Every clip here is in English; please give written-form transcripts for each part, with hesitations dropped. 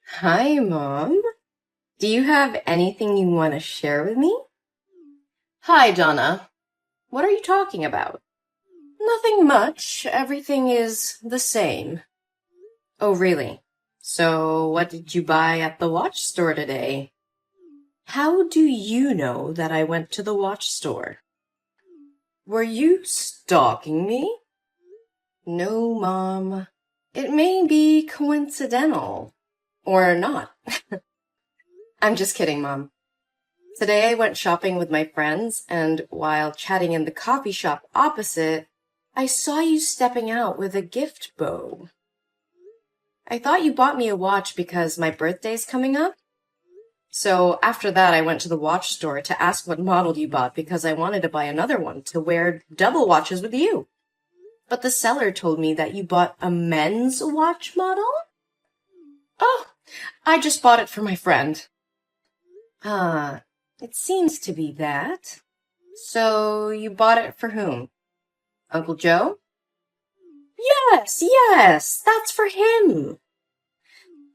Hi, Mom. Do you have anything you want to share with me? Hi, Donna. What are you talking about? Nothing much. Everything is the same. Oh, really? So, what did you buy at the watch store today? How do you know that I went to the watch store? Were you stalking me? No, Mom. It may be coincidental. Or not. I'm just kidding, Mom. Today I went shopping with my friends, and while chatting in the coffee shop opposite, I saw you stepping out with a gift bow. I thought you bought me a watch because my birthday's coming up. So after that, I went to the watch store to ask what model you bought because I wanted to buy another one to wear double watches with you. But the seller told me that you bought a men's watch model? Oh, I just bought it for my friend. Ah, it seems to be that. So you bought it for whom? Uncle Joe? Yes, that's for him.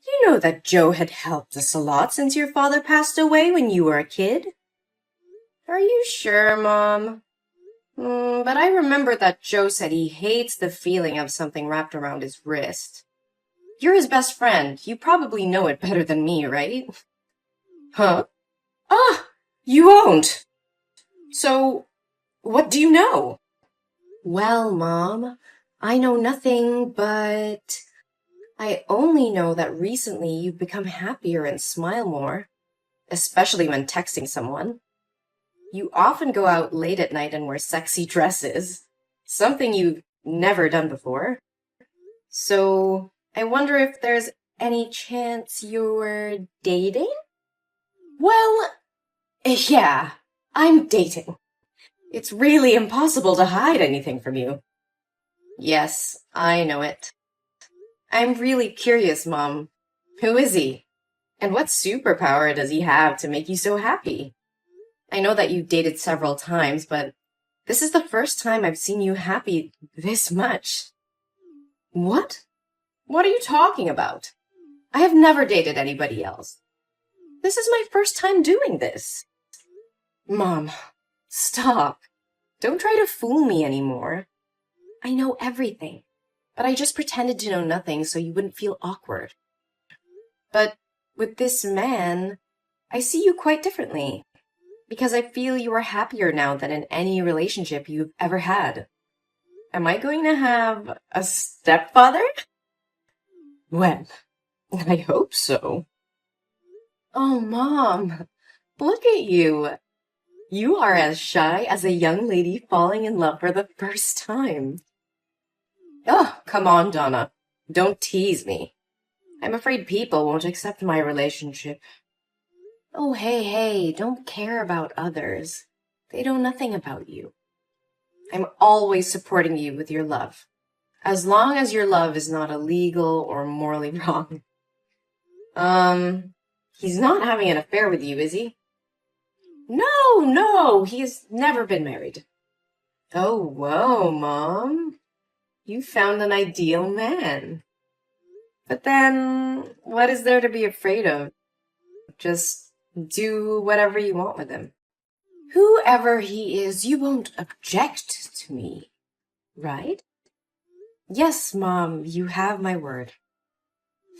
You know that Joe had helped us a lot since your father passed away when you were a kid. Are you sure, Mom? But I remember that Joe said he hates the feeling of something wrapped around his wrist. You're his best friend. You probably know it better than me, right? Huh? Ah, you won't. So, what do you know? Well, Mom, I know nothing, but I only know that recently you've become happier and smile more, especially when texting someone. You often go out late at night and wear sexy dresses, something you've never done before. So, I wonder if there's any chance you're dating? Well, yeah, I'm dating. It's really impossible to hide anything from you. Yes, I know it. I'm really curious, Mom. Who is he? And what superpower does he have to make you so happy? I know that you've dated several times, but this is the first time I've seen you happy this much. What? What are you talking about? I have never dated anybody else. This is my first time doing this. Mom, stop. Don't try to fool me anymore. I know everything, but I just pretended to know nothing so you wouldn't feel awkward. But with this man, I see you quite differently, because I feel you are happier now than in any relationship you've ever had. Am I going to have a stepfather? Well, I hope so. Oh, Mom, look at you. You are as shy as a young lady falling in love for the first time. Oh, come on, Donna. Don't tease me. I'm afraid people won't accept my relationship. Oh, hey, don't care about others. They know nothing about you. I'm always supporting you with your love, as long as your love is not illegal or morally wrong. He's not having an affair with you, is he? No, he has never been married. Oh, whoa, Mom. You found an ideal man. But then, what is there to be afraid of? Just do whatever you want with him. Whoever he is, you won't object to me, right? Yes, Mom, you have my word.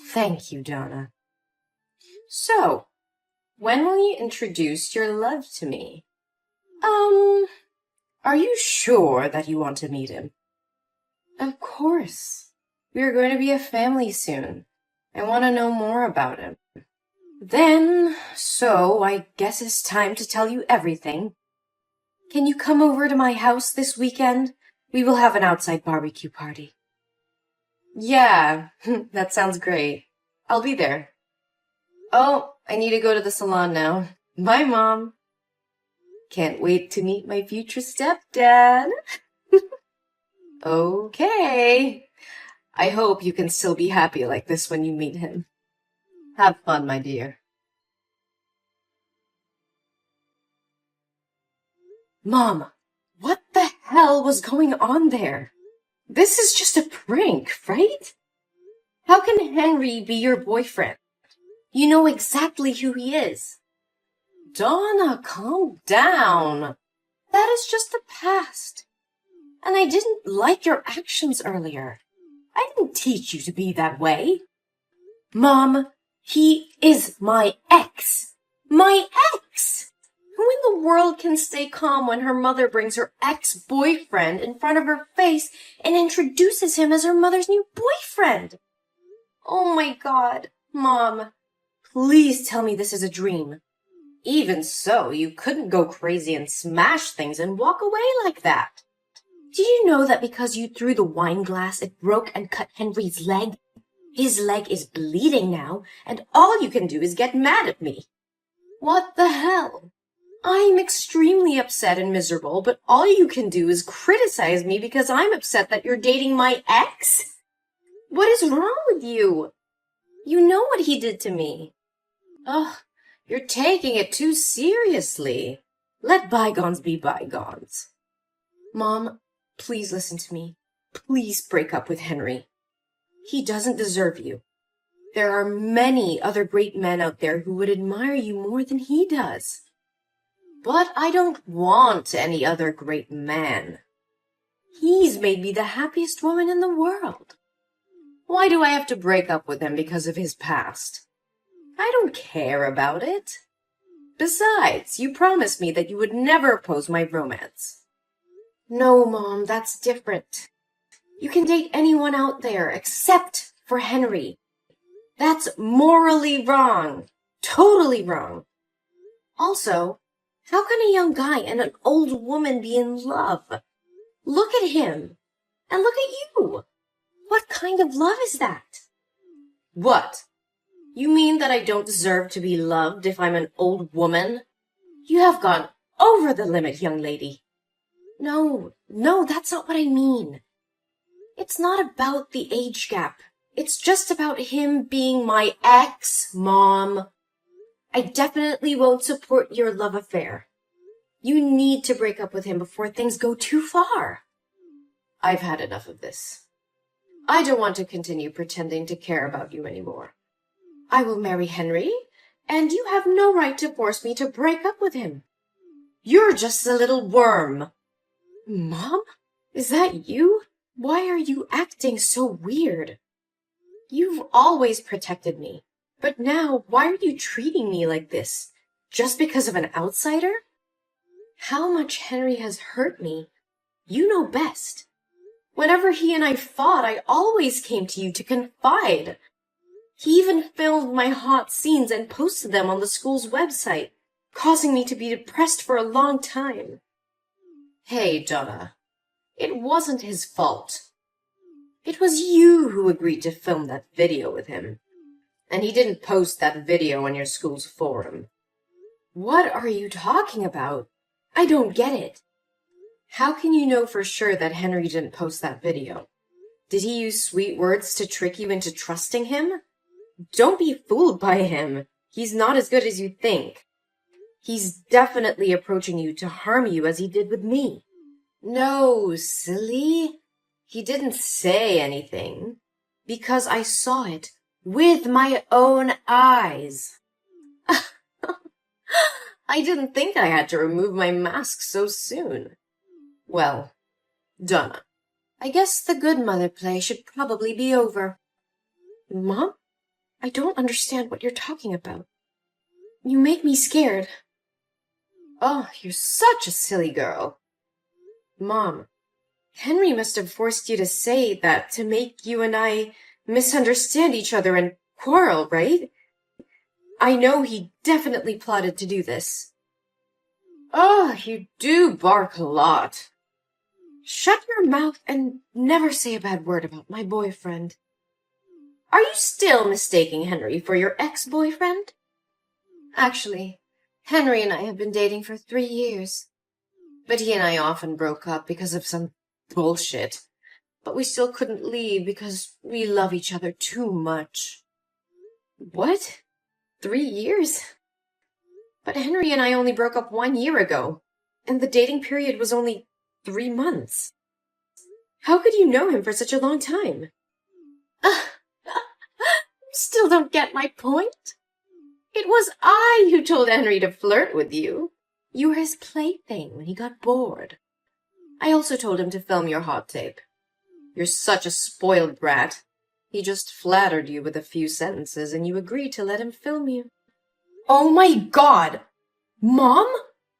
Thank you, Donna. So, when will you introduce your love to me? Are you sure that you want to meet him? Of course. We are going to be a family soon. I want to know more about him. So I guess it's time to tell you everything. Can you come over to my house this weekend? We will have an outside barbecue party. Yeah, that sounds great. I'll be there. Oh, I need to go to the salon now. Bye, Mom. Can't wait to meet my future stepdad. Okay. I hope you can still be happy like this when you meet him. Have fun, my dear. Mom, what the hell was going on there? This is just a prank, right? How can Henry be your boyfriend? You know exactly who he is. Donna, calm down. That is just the past. And I didn't like your actions earlier. I didn't teach you to be that way. Mom, he is my ex. My ex! Who in the world can stay calm when her mother brings her ex-boyfriend in front of her face and introduces him as her mother's new boyfriend? Oh my God, Mom, please tell me this is a dream. Even so, you couldn't go crazy and smash things and walk away like that. Did you know that because you threw the wine glass, it broke and cut Henry's leg? His leg is bleeding now, and all you can do is get mad at me. What the hell? I'm extremely upset and miserable, but all you can do is criticize me because I'm upset that you're dating my ex? What is wrong with you? You know what he did to me. Ugh, you're taking it too seriously. Let bygones be bygones. Mom, please listen to me. Please break up with Henry. He doesn't deserve you. There are many other great men out there who would admire you more than he does. But I don't want any other great man. He's made me the happiest woman in the world. Why do I have to break up with him because of his past? I don't care about it. Besides, you promised me that you would never oppose my romance. No, Mom, that's different. You can date anyone out there except for Henry. That's morally wrong. Totally wrong. Also, how can a young guy and an old woman be in love? Look at him. And look at you. What kind of love is that? What? You mean that I don't deserve to be loved if I'm an old woman? You have gone over the limit, young lady. No, that's not what I mean. It's not about the age gap. It's just about him being my ex, Mom. I definitely won't support your love affair. You need to break up with him before things go too far. I've had enough of this. I don't want to continue pretending to care about you anymore. I will marry Henry, and you have no right to force me to break up with him. You're just a little worm. Mom? Is that you? Why are you acting so weird? You've always protected me, but now why are you treating me like this? Just because of an outsider? How much Henry has hurt me, you know best. Whenever he and I fought, I always came to you to confide. He even filmed my hot scenes and posted them on the school's website, causing me to be depressed for a long time. Hey, Donna, it wasn't his fault. It was you who agreed to film that video with him, and he didn't post that video on your school's forum. What are you talking about? I don't get it. How can you know for sure that Henry didn't post that video? Did he use sweet words to trick you into trusting him? Don't be fooled by him. He's not as good as you think. He's definitely approaching you to harm you as he did with me. No, silly. He didn't say anything, because I saw it with my own eyes. I didn't think I had to remove my mask so soon. Well, Donna, I guess the good mother play should probably be over. Mom? I don't understand what you're talking about. You make me scared. Oh, you're such a silly girl. Mom, Henry must have forced you to say that to make you and I misunderstand each other and quarrel, right? I know he definitely plotted to do this. Oh, you do bark a lot. Shut your mouth and never say a bad word about my boyfriend. Are you still mistaking Henry for your ex-boyfriend? Actually, Henry and I have been dating for 3 years. But he and I often broke up because of some bullshit. But we still couldn't leave because we love each other too much. What? 3 years? But Henry and I only broke up 1 year ago, and the dating period was only 3 months. How could you know him for such a long time? You still don't get my point? It was I who told Henry to flirt with you. You were his plaything when he got bored. I also told him to film your hot tape. You're such a spoiled brat. He just flattered you with a few sentences and you agreed to let him film you. Oh my God! Mom?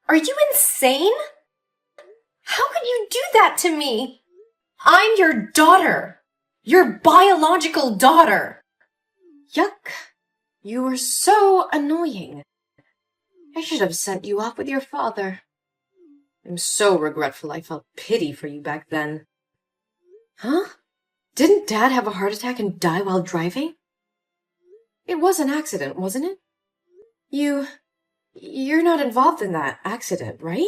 Are you insane? How could you do that to me? I'm your daughter. Your biological daughter. Yuck. You were so annoying. I should have sent you off with your father. I'm so regretful I felt pity for you back then. Huh? Didn't Dad have a heart attack and die while driving? It was an accident, wasn't it? You're not involved in that accident, right?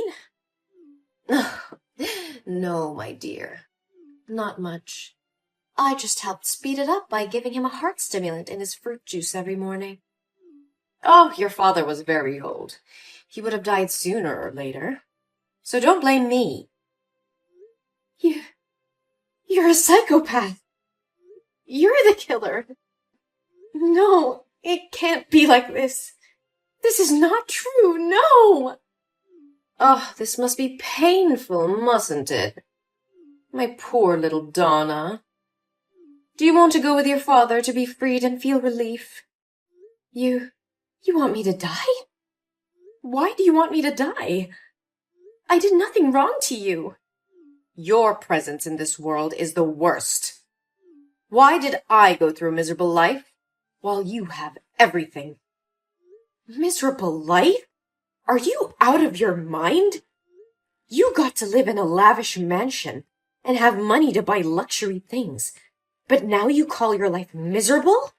No, my dear. Not much. I just helped speed it up by giving him a heart stimulant in his fruit juice every morning. Oh, your father was very old. He would have died sooner or later. So don't blame me. You're a psychopath. You're the killer. No, it can't be like this. This is not true, no! Oh, this must be painful, mustn't it? My poor little Donna. Do you want to go with your father to be freed and feel relief? You want me to die? Why do you want me to die? I did nothing wrong to you. Your presence in this world is the worst. Why did I go through a miserable life while you have everything? Miserable life? Are you out of your mind? You got to live in a lavish mansion and have money to buy luxury things, but now you call your life miserable?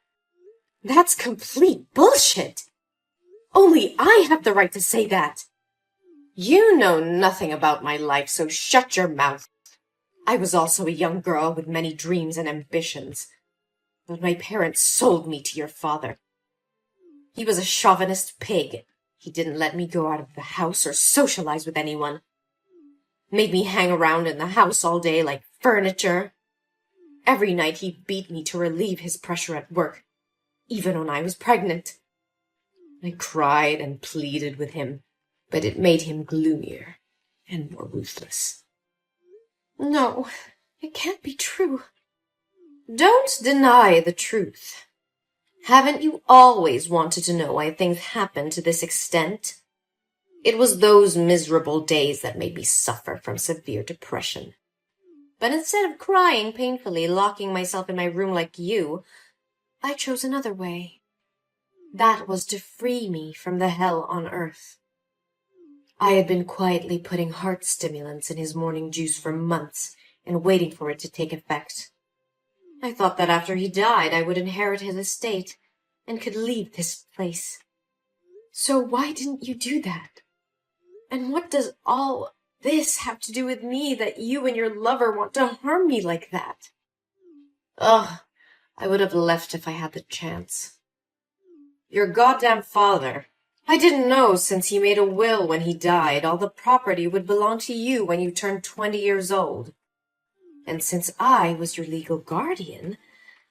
That's complete bullshit. Only I have the right to say that. You know nothing about my life, so shut your mouth. I was also a young girl with many dreams and ambitions, but my parents sold me to your father. He was a chauvinist pig. He didn't let me go out of the house or socialize with anyone. Made me hang around in the house all day like furniture. Every night he beat me to relieve his pressure at work, even when I was pregnant. I cried and pleaded with him, but it made him gloomier and more ruthless. No, it can't be true. Don't deny the truth. Haven't you always wanted to know why things happen to this extent? It was those miserable days that made me suffer from severe depression. But instead of crying painfully, locking myself in my room like you, I chose another way. That was to free me from the hell on earth. I had been quietly putting heart stimulants in his morning juice for months and waiting for it to take effect. I thought that after he died, I would inherit his estate and could leave this place. So why didn't you do that? And what does all this have to do with me that you and your lover want to harm me like that? Ugh, I would have left if I had the chance. Your goddamn father. I didn't know since he made a will when he died, all the property would belong to you when you turned 20 years old. And since I was your legal guardian,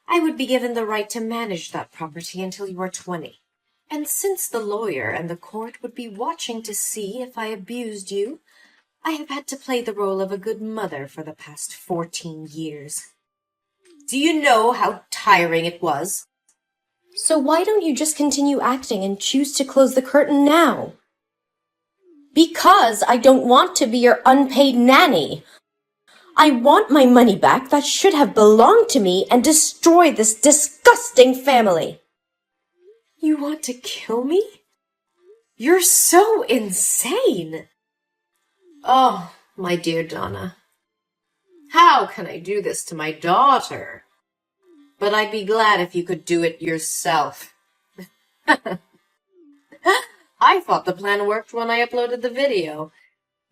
I would be given the right to manage that property until you are 20. And since the lawyer and the court would be watching to see if I abused you, I have had to play the role of a good mother for the past 14 years. Do you know how tiring it was? So why don't you just continue acting and choose to close the curtain now? Because I don't want to be your unpaid nanny. I want my money back that should have belonged to me and destroy this disgusting family. You want to kill me? You're so insane. Oh, my dear Donna. How can I do this to my daughter? But I'd be glad if you could do it yourself. I thought the plan worked when I uploaded the video,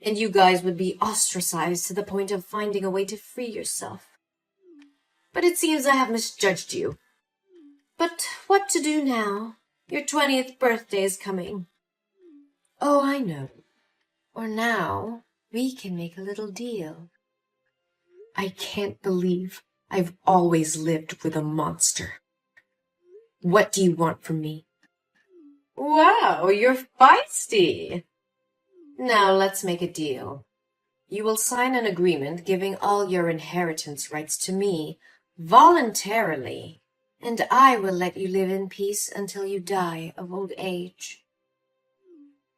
and you guys would be ostracized to the point of finding a way to free yourself. But it seems I have misjudged you. But what to do now? Your 20th birthday is coming. Oh, I know. Or now, we can make a little deal. I can't believe I've always lived with a monster. What do you want from me? Wow, you're feisty. Now let's make a deal. You will sign an agreement giving all your inheritance rights to me, voluntarily, and I will let you live in peace until you die of old age.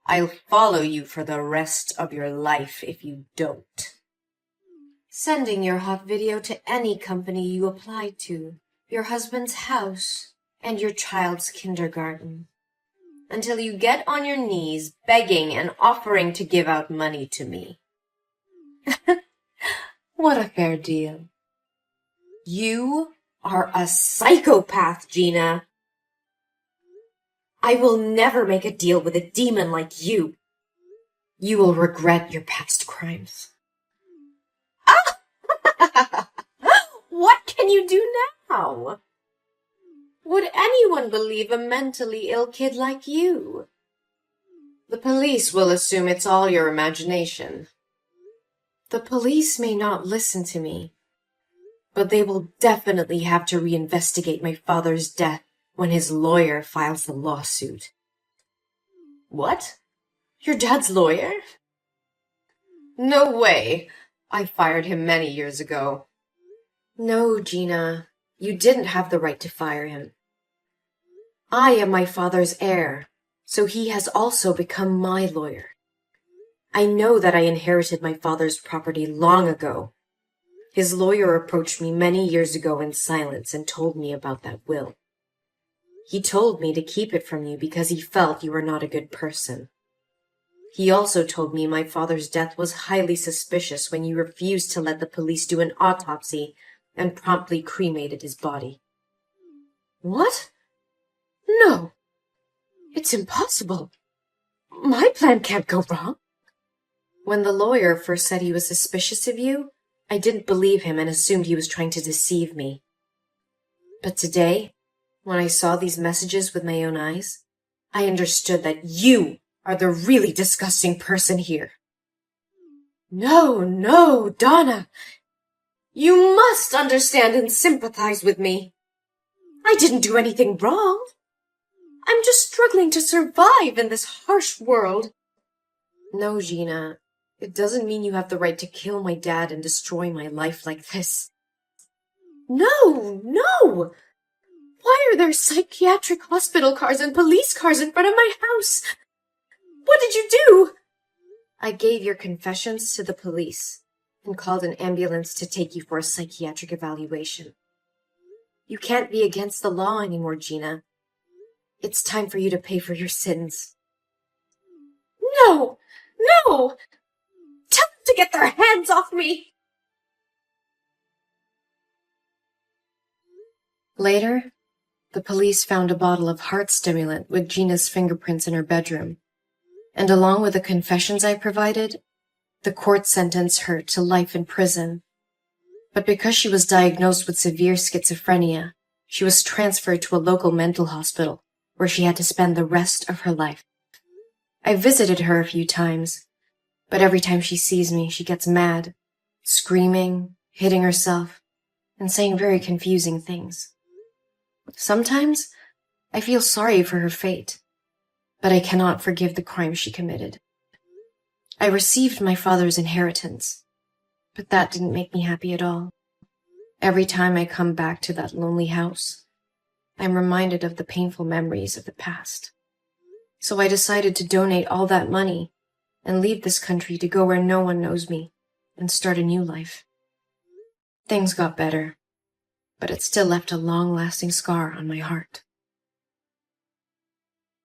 I'll follow you for the rest of your life if you don't. Sending your hot video to any company you apply to, your husband's house, and your child's kindergarten, until you get on your knees begging and offering to give out money to me. What a fair deal. You are a psychopath, Gina. I will never make a deal with a demon like you. You will regret your past crimes. What can you do now? Would anyone believe a mentally ill kid like you? The police will assume it's all your imagination. The police may not listen to me, but they will definitely have to reinvestigate my father's death when his lawyer files the lawsuit. What? Your dad's lawyer? No way. I fired him many years ago. No, Gina, you didn't have the right to fire him. I am my father's heir, so he has also become my lawyer. I know that I inherited my father's property long ago. His lawyer approached me many years ago in silence and told me about that will. He told me to keep it from you because he felt you were not a good person. He also told me my father's death was highly suspicious when you refused to let the police do an autopsy and promptly cremated his body. What? No. It's impossible. My plan can't go wrong. When the lawyer first said he was suspicious of you, I didn't believe him and assumed he was trying to deceive me. But today, when I saw these messages with my own eyes, I understood that you are the really disgusting person here. No, Donna. You must understand and sympathize with me. I didn't do anything wrong. I'm just struggling to survive in this harsh world. No, Gina, it doesn't mean you have the right to kill my dad and destroy my life like this. No! Why are there psychiatric hospital cars and police cars in front of my house? What did you do? I gave your confessions to the police and called an ambulance to take you for a psychiatric evaluation. You can't be against the law anymore, Gina. It's time for you to pay for your sins. No! Tell them to get their hands off me! Later, the police found a bottle of heart stimulant with Gina's fingerprints in her bedroom, and along with the confessions I provided, the court sentenced her to life in prison. But because she was diagnosed with severe schizophrenia, she was transferred to a local mental hospital where she had to spend the rest of her life. I visited her a few times, but every time she sees me, she gets mad, screaming, hitting herself, and saying very confusing things. Sometimes I feel sorry for her fate, but I cannot forgive the crime she committed. I received my father's inheritance, but that didn't make me happy at all. Every time I come back to that lonely house, I'm reminded of the painful memories of the past. So I decided to donate all that money and leave this country to go where no one knows me and start a new life. Things got better, but it still left a long-lasting scar on my heart.